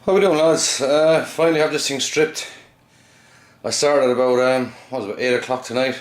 How we doing, lads? Finally have this thing stripped. I started about what was it, about 8 o'clock tonight,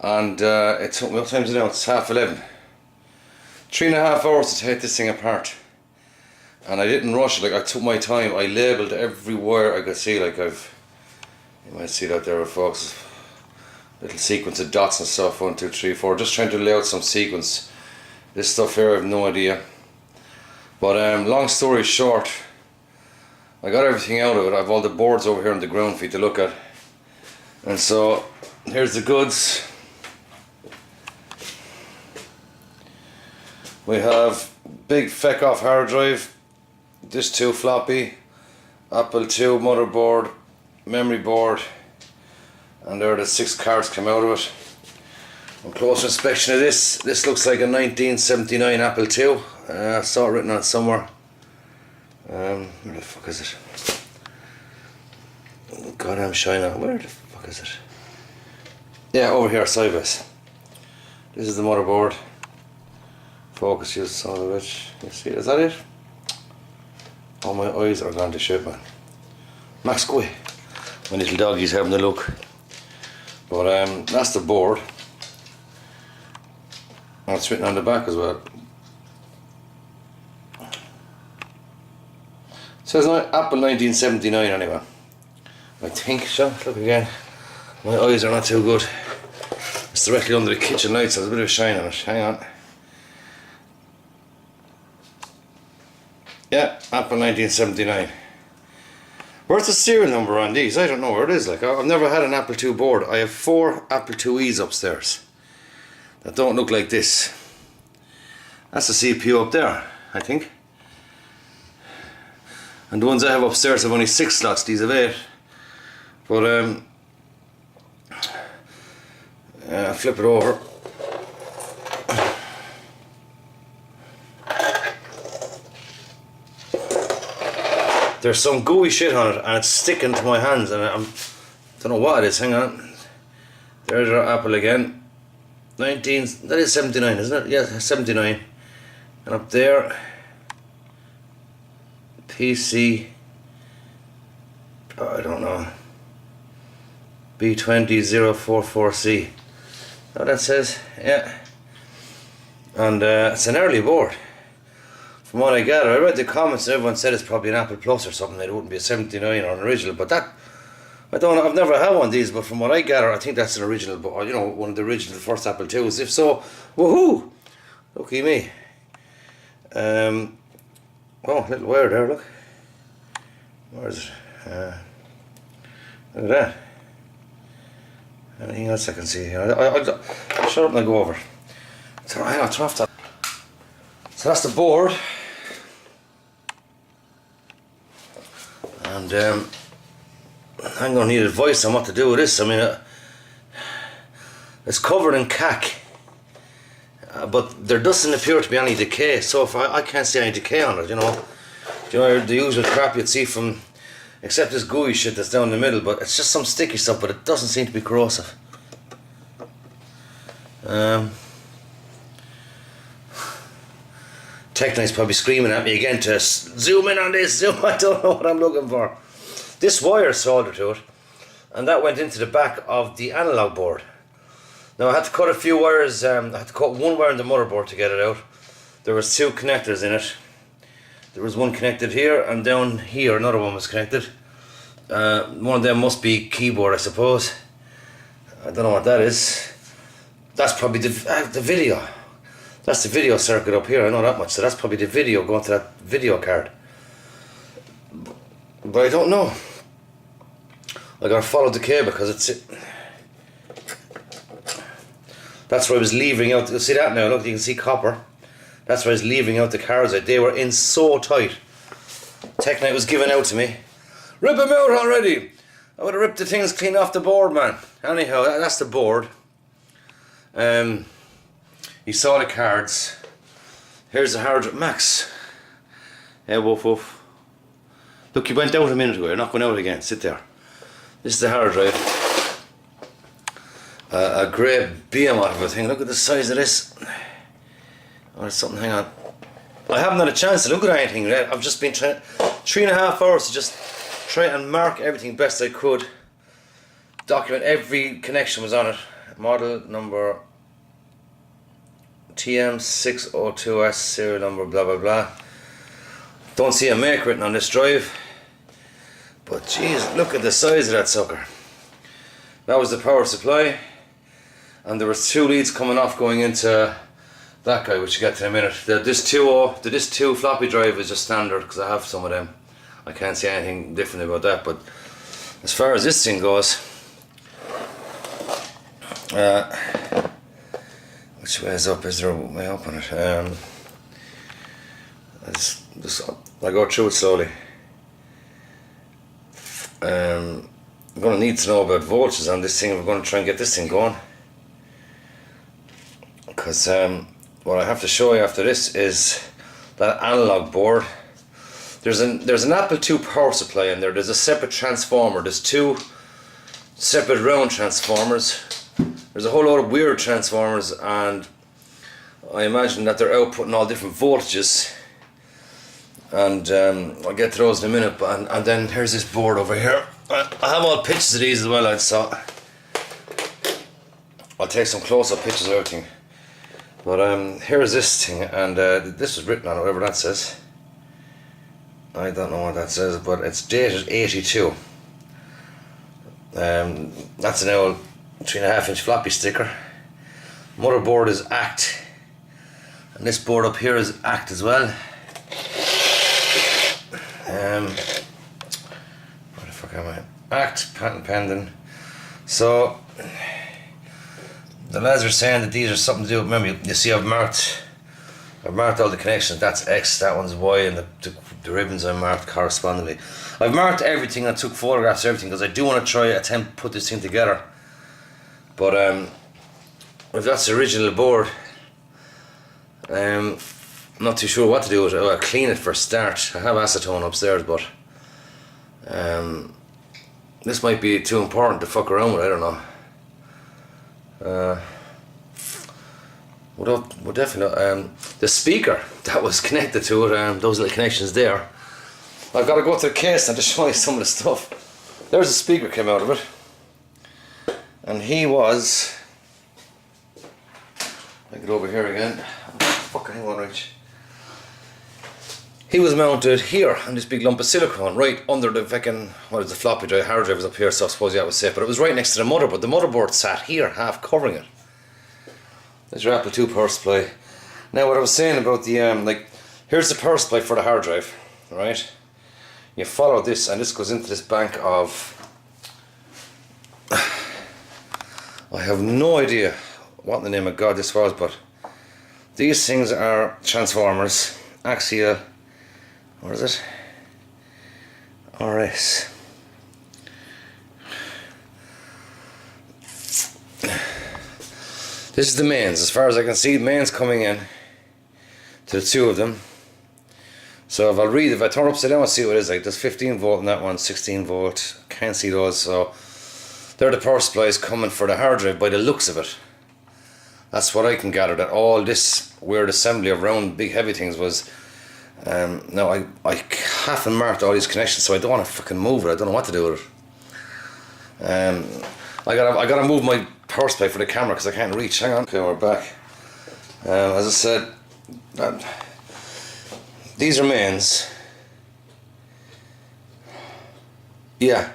and it took me, what time is it now? It's 11:30. 3.5 hours to take this thing apart, and I didn't rush it. Like, I took my time. I labelled every wire I could see. Like, you might see that there, folks. Little sequence of dots and stuff. 1, 2, 3, 4. Just trying to lay out some sequence. This stuff here, I have no idea. But long story short, I got everything out of it. I have all the boards over here on the ground for you to look at. And so, here's the goods. We have big feck off hard drive, this 2 floppy, Apple II motherboard, memory board, and there are the 6 cards come out of it. On closer inspection of this looks like a 1979 Apple II. I saw it written on it somewhere. Where the fuck is it? Goddamn shine on. Where the fuck is it? Yeah, over here, sideways. This is the motherboard. Focus, use some of it. You see, is that it? Oh, my eyes are gone to shit, man. Max, go away. My little doggy's having a look. But that's the board. And it's written on the back as well. It says Apple 1979 anyway. I think so. Look again. My eyes are not too good. It's directly under the kitchen light, so there's a bit of a shine on it. Hang on. Yeah, Apple 1979. Where's the serial number on these? I don't know where it is. Like, I've never had an Apple II board. I have 4 Apple IIes upstairs that don't look like this. That's the CPU up there, I think. And the ones I have upstairs have only 6 slots. These have 8. But I'll flip it over. There's some gooey shit on it, and it's sticking to my hands, and I don't know what it is. Hang on. There's our Apple again. That is 79, isn't it? Yeah, 79. And up there, PC, I don't know, B20044C. Oh, that says, yeah. And it's an early board. From what I gather, I read the comments and everyone said it's probably an Apple Plus or something. It wouldn't be a 79 or an original, but that, I've never had one of these, but from what I gather, I think that's an original, but you know, one of the original first Apple IIs. If so, woohoo! Lucky me. Oh, little wire there, look. Where is it? Look at that. Anything else I can see here? I'll shut up and I'll go over. So, I'll turn off that. So that's the board. And I'm going to need advice on what to do with this. I mean, it's covered in cack, but there doesn't appear to be any decay. So if I can't see any decay on it, you know the usual crap you'd see from, except this gooey shit that's down the middle. But it's just some sticky stuff, but it doesn't seem to be corrosive. Technike's probably screaming at me again to zoom in on this. I don't know what I'm looking for. This wire soldered to it, and that went into the back of the analog board. Now I had to cut a few wires. I had to cut one wire in the motherboard to get it out. There was 2 connectors in it. There was one connected here, and down here another one was connected. One of them must be keyboard, I suppose. I don't know what that is. That's probably the video. That's the video circuit up here, I know that much. So that's probably the video going to that video card. But I don't know. I gotta follow the cable because that's where I was leaving out. You'll see that now, look, you can see copper. That's where I was leaving out the cards. They were in so tight. Technike was giving out to me. Rip them out already! I would have ripped the things clean off the board, man. Anyhow, that's the board. You saw the cards. Here's the hard drive. Max. Yeah, woof woof. Look, you went out a minute ago. You're not going out again. Sit there. This is the hard drive. A grey behemoth of a thing. Look at the size of this. Oh, there's something. Hang on. I haven't had a chance to look at anything yet. I've just been trying 3.5 hours to just try and mark everything best I could. Document every connection was on it. Model number TM602S, serial number blah blah blah. Don't see a make written on this drive. But jeez, look at the size of that sucker. That was the power supply. And there was 2 leads coming off going into that guy, which you get to in a minute. The this 2 floppy drive is just standard because I have some of them. I can't see anything different about that. But as far as this thing goes, which way is up? Is there a way up on it? I go through it slowly. I'm going to need to know about voltages on this thing if we're going to try and get this thing going. Because what I have to show you after this is that analog board. There's an Apple II power supply in there. There's a separate transformer. There's 2 separate round transformers. There's a whole lot of weird transformers, and I imagine that they're outputting all different voltages. And I'll get to those in a minute. And then here's this board over here. I have all pictures of these as well, so I'll take some close-up pictures of everything. But here's this thing, and this was written on it, whatever that says. I don't know what that says, but it's dated 82. That's an old 3.5-inch floppy sticker. Motherboard is ACT, and this board up here is ACT as well. Where the fuck am I? ACT, patent pending. So the lads are saying that these are something to do. Remember, you see, I've marked all the connections. That's X, that one's Y, and the ribbons are marked correspondingly. I've marked everything. I took photographs of everything because I do want to attempt to put this thing together. But if that's the original board, I'm not too sure what to do with it. I'll clean it for a start. I have acetone upstairs, but this might be too important to fuck around with. I don't know. We'll definitely the speaker that was connected to it, those little connections there. I've got to go to the case and to show you some of the stuff. There's a speaker came out of it, and he was. I get over here again. Fucking hang on, Rich. He was mounted here on this big lump of silicone, right under the fucking, what is the floppy drive, hard drive was up here, so I suppose that was safe, but it was right next to the motherboard. The motherboard sat here, half covering it. There's your Apple II power supply. Now what I was saying about the, here's the power supply for the hard drive, right? You follow this, and this goes into this bank of, I have no idea what in the name of God this was, but these things are transformers, axial, what is it? RS. This is the mains. As far as I can see, mains coming in to the 2 of them. So if I turn upside down, I'll see what it is like. There's 15 volt in that one, 16 volt. Can't see those, so they're the power supplies coming for the hard drive by the looks of it. That's what I can gather, that all this weird assembly of round big heavy things was. Now I haven't marked all these connections, so I don't want to fucking move it. I don't know what to do with it. I gotta move my power supply for the camera because I can't reach. Hang on. Okay, we're back. As I said, these are mains. Yeah.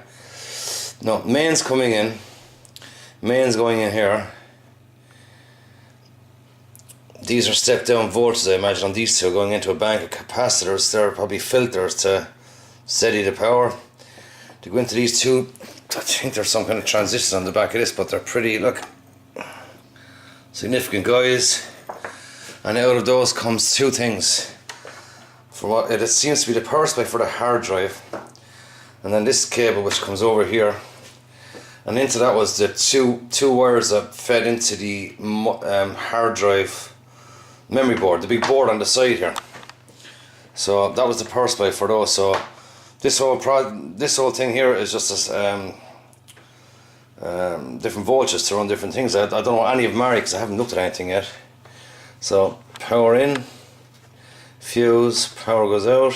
No, mains coming in. Mains going in here. These are step down voltages, I imagine, on these 2 going into a bank of capacitors. There are probably filters to steady the power. To go into these 2, I think there's some kind of transistors on the back of this, but they're pretty, look, significant guys. And out of those comes 2 things. For what it seems to be the power supply for the hard drive, and then this cable which comes over here, and into that was the two wires that fed into the hard drive memory board, the big board on the side here. So that was the power supply for those. So this whole thing here is just this, different voltages to run different things. I don't know any of them are because I haven't looked at anything yet. So power in, fuse, power goes out.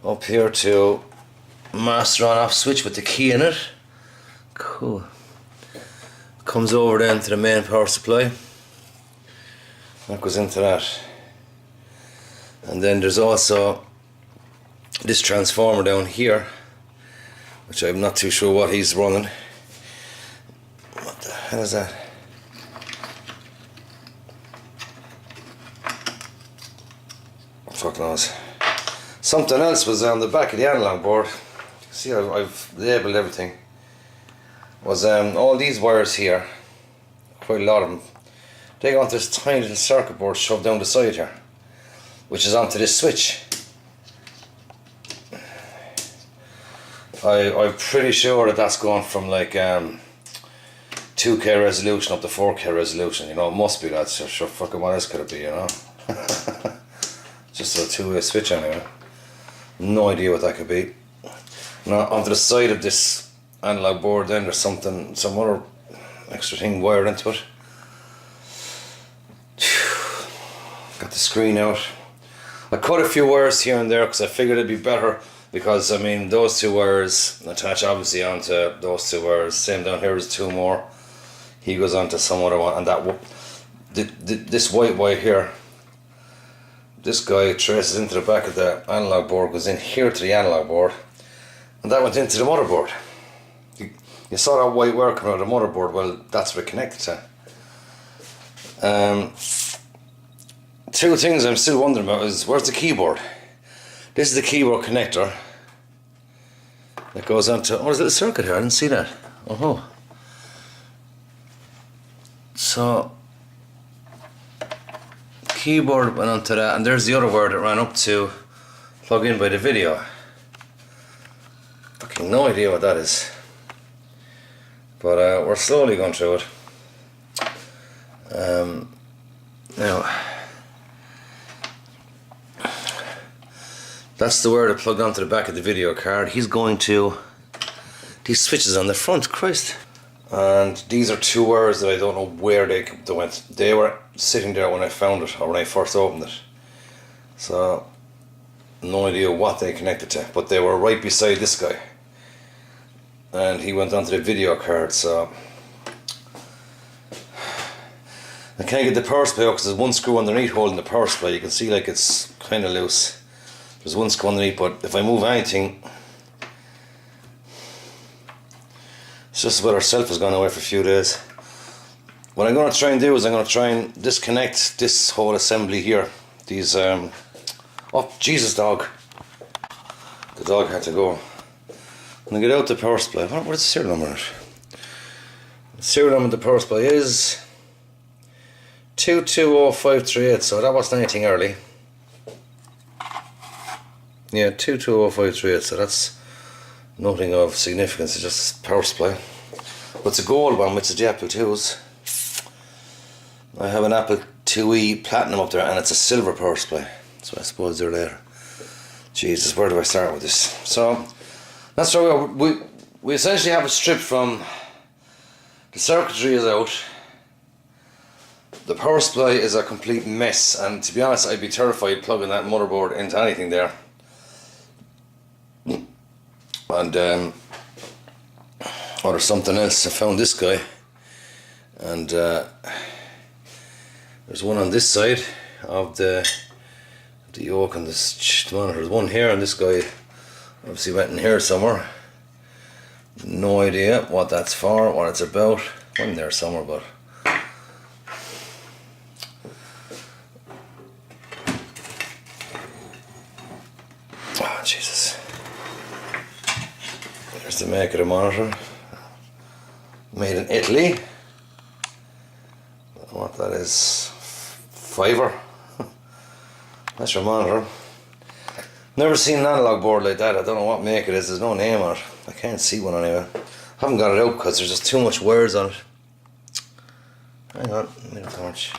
Up here to master on off switch with the key in it. Cool. Comes over then to the main power supply. That goes into that. And then there's also this transformer down here, which I'm not too sure what he's running. What the hell is that? Fuck knows. Something else was on the back of the analog board. See, I've labelled everything. Was all these wires here, quite a lot of them, they go onto this tiny little circuit board shoved down the side here, which is onto this switch. I'm pretty sure that that's going from like 2K resolution up to 4K resolution. You know, it must be that. Sure, fucking what else could it be, you know? Just a two-way switch anyway. No idea what that could be. Now, onto the side of this analog board then there's some other extra thing wired into it. Got the screen out. I cut a few wires here and there because I figured it'd be better, because I mean those two wires attach obviously onto those two wires. Same down here is two more. He goes onto some other one, and that this white wire here, this guy traces into the back of the analog board, goes in here to the analog board, and that went into the motherboard. You saw that white wire coming out of the motherboard. Well, that's what it connected to. Two things I'm still wondering about is, where's the keyboard? This is the keyboard connector that goes onto, oh, there's a little circuit here, I didn't see that. Oh, so keyboard went onto that, and there's the other wire that ran up to plug in by the video. Fucking no idea what that is, but we're slowly going through it. Now that's the wire that plugged onto the back of the video card. He's going to these switches on the front, Christ. And these are two wires that I don't know where they went. They were sitting there when I found it, or when I first opened it. So, no idea what they connected to, but they were right beside this guy. And he went onto the video card, so I can't get the power supply out because there's one screw underneath holding the power supply. You can see like it's kind of loose. There's one screw underneath, but if I move anything, it's just about ourself has gone away for a few days. What I'm going to try and do is I'm going to try and disconnect this whole assembly here. These, oh Jesus dog. The dog had to go. I'm going to get out the power supply. What is the serial number? The serial number of the power supply is 220538, so that wasn't anything early. Yeah, 220538, so that's nothing of significance, it's just power supply. But it's a gold one, which is the Apple IIs. I have an Apple IIe Platinum up there, and it's a silver power supply, so I suppose they're there. Jesus, where do I start with this? So that's where we essentially have a strip from the circuitry is out. The power supply is a complete mess, and to be honest, I'd be terrified plugging that motherboard into anything there. And or there's something else. I found this guy, and there's one on this side of the yoke and this monitor. There's one here, and this guy obviously went in here somewhere. No idea what that's for, what it's about. Went in there somewhere, but oh Jesus. There's the make of the monitor. Made in Italy. I don't know what that is. Fiver. That's your monitor. Never seen an analog board like that. I don't know what make it is. There's no name on it. I can't see one anyway. Haven't got it out because there's just too much wires on it. Hang on, little torch.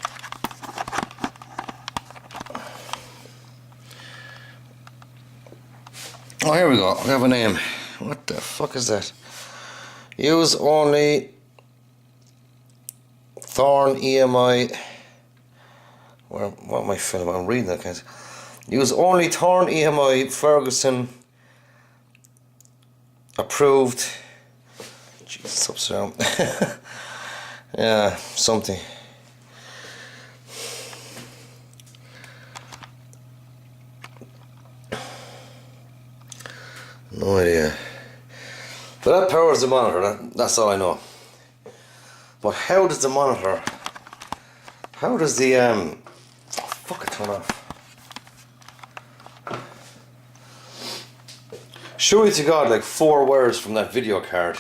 Oh, here we go. We have a name. What the fuck is that? Use only Thorn EMI What am I filming? I'm reading that, guys. Use only Thorn EMI Ferguson approved. Jesus, upside down. Yeah, something. No idea. But that powers the monitor, that's all I know. But how does the monitor, how does the, oh, fuck it, turn off. Surely to God, like 4 wires from that video card.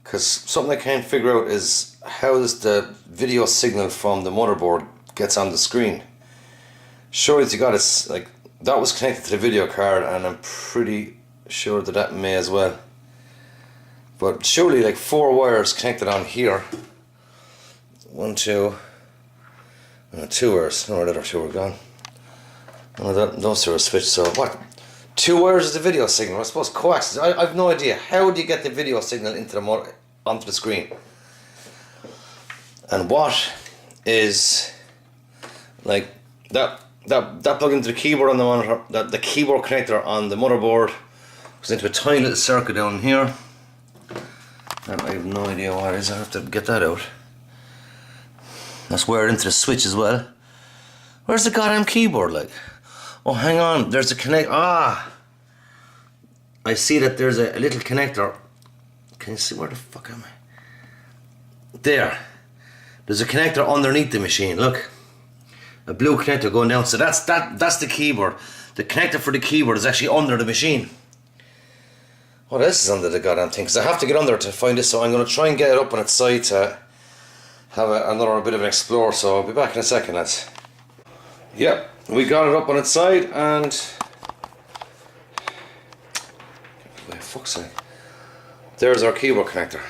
Because something I can't figure out is how does the video signal from the motherboard gets on the screen. Surely to God, it's like, that was connected to the video card, and I'm pretty sure that that may as well. But surely like 4 wires connected on here. 1, 2, 2 wires. No, the other 2 are gone. Those 2 are switched. So what? 2 wires is the video signal. I suppose coax. I've no idea. How do you get the video signal into the onto the screen? And what is like that plug into the keyboard on the monitor? That the keyboard connector on the motherboard goes into a tiny little circuit down here. And I have no idea what it is. I have to get that out. That's wired into the switch as well. Where's the goddamn keyboard, like? Oh, hang on. There's a connect. Ah! I see that there's a little connector. Can you see where the fuck am I? There. There's a connector underneath the machine. Look. A blue connector going down. So that's the keyboard. The connector for the keyboard is actually under the machine. What else is under the goddamn thing? Because I have to get under to find this, so I'm going to try and get it up on its side to have another bit of an explore. So I'll be back in a second, lads. Yep, we got it up on its side, and for fuck's sake, there's our keyboard connector.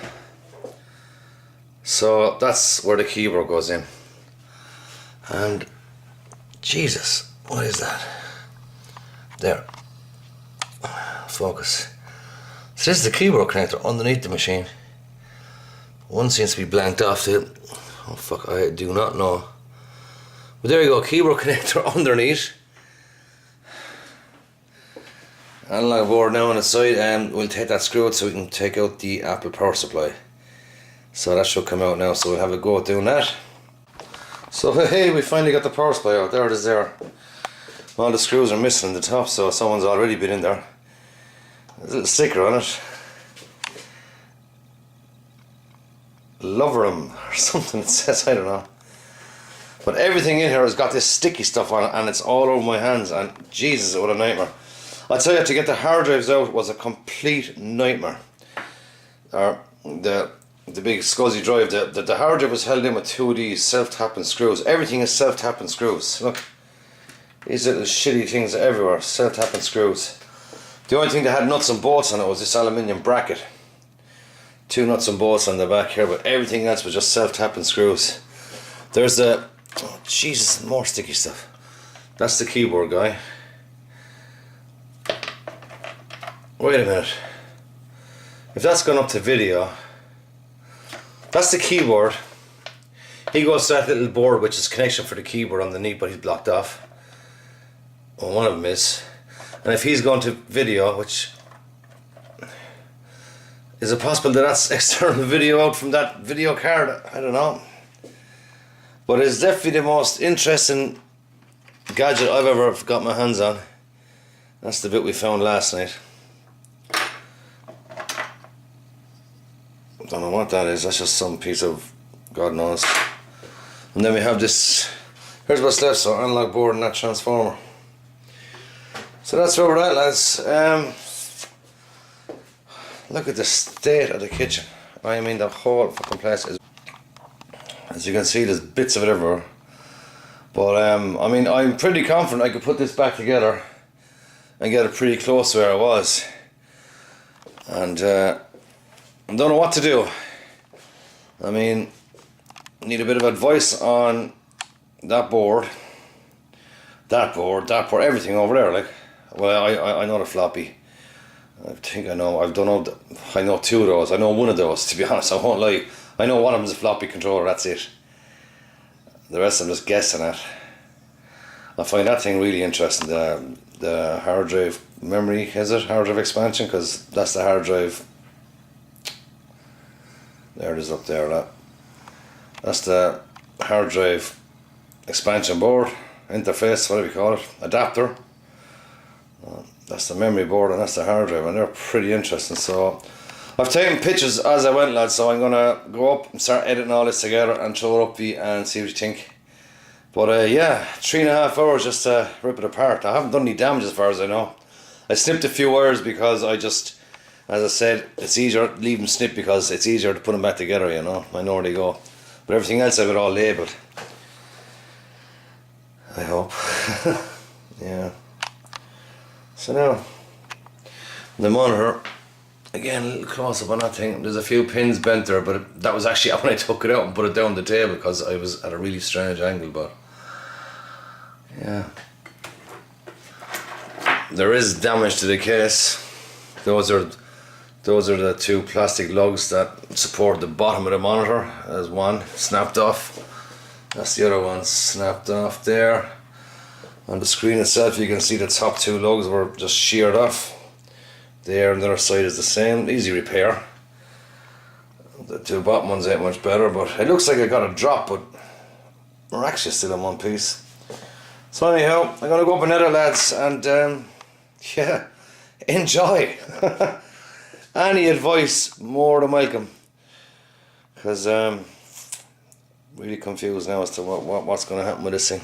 So that's where the keyboard goes in. And Jesus, what is that? There. Focus. So this is the keyboard connector underneath the machine. One seems to be blanked off. Oh fuck, I do not know. But there you go, keyboard connector underneath. Analog board now on the side, and we'll take that screw out so we can take out the Apple power supply. So that should come out now, so we'll have a go at doing that. So hey, we finally got the power supply out. There it is there. All the screws are missing in the top, so someone's already been in there. There's a little sticker on it. Loverum or something it says, I don't know. But everything in here has got this sticky stuff on it, and it's all over my hands, and Jesus, what a nightmare. I tell you, to get the hard drives out was a complete nightmare. The big scuzzy drive, the hard drive was held in with 2 of these self-tapping screws. Everything is self-tapping screws. Look, these little shitty things everywhere, self-tapping screws. The only thing that had nuts and bolts on it was this aluminium bracket. 2 nuts and bolts on the back here, but everything else was just self-tapping screws. There's the, oh Jesus, more sticky stuff. That's the keyboard guy. Wait a minute. If that's gone up to video, that's the keyboard. He goes to that little board which is connection for the keyboard underneath, but he's blocked off. Well, one of them is. And if he's going to video, which is it possible that that's external video out from that video card? I don't know. But it's definitely the most interesting gadget I've ever got my hands on. That's the bit we found last night. Don't know what that is. That's just some piece of God knows. And then we have this. Here's what's left. So analog board and that transformer. So that's where we're at, lads. Look at the state of the kitchen. I mean, the whole fucking place is. As you can see, there's bits of it everywhere. But I mean, I'm pretty confident I could put this back together and get it pretty close to where I was. And I don't know what to do. I mean, need a bit of advice on that board, everything over there. Like, well, I know the floppy. I think I know. I know 2 of those. I know one of those. To be honest, I won't lie. I know one of them is a floppy controller. That's it. The rest I'm just guessing at. I find that thing really interesting, the hard drive memory, is it? Hard drive expansion, because that's the hard drive. There it is up there, that's the hard drive expansion board, interface, whatever you call it, adapter. That's the memory board and that's the hard drive, and they're pretty interesting. So I've taken pictures as I went, lads, so I'm gonna go up and start editing all this together and throw it up to you and see what you think. But yeah, 3.5 hours just to rip it apart. I haven't done any damage as far as I know. I snipped a few wires because I just, as I said, it's easier to leave them snipped because it's easier to put them back together, you know. I know where they go. But everything else I've got all labelled. I hope. Yeah. So now, the monitor, again, a little close up on that thing. There's a few pins bent there, but that was actually when I took it out and put it down the table because I was at a really strange angle, but yeah. There is damage to the case. Those are the two plastic lugs that support the bottom of the monitor. There's one snapped off. That's the other one snapped off there. On the screen itself you can see the top two lugs were just sheared off. There and the other side is the same, easy repair. The two bottom ones ain't much better, but it looks like I got a drop, but we're actually still in one piece. So anyhow, I'm gonna go up and edit, lads, and yeah, enjoy. Any advice, more than welcome. Because really confused now as to what's gonna happen with this thing.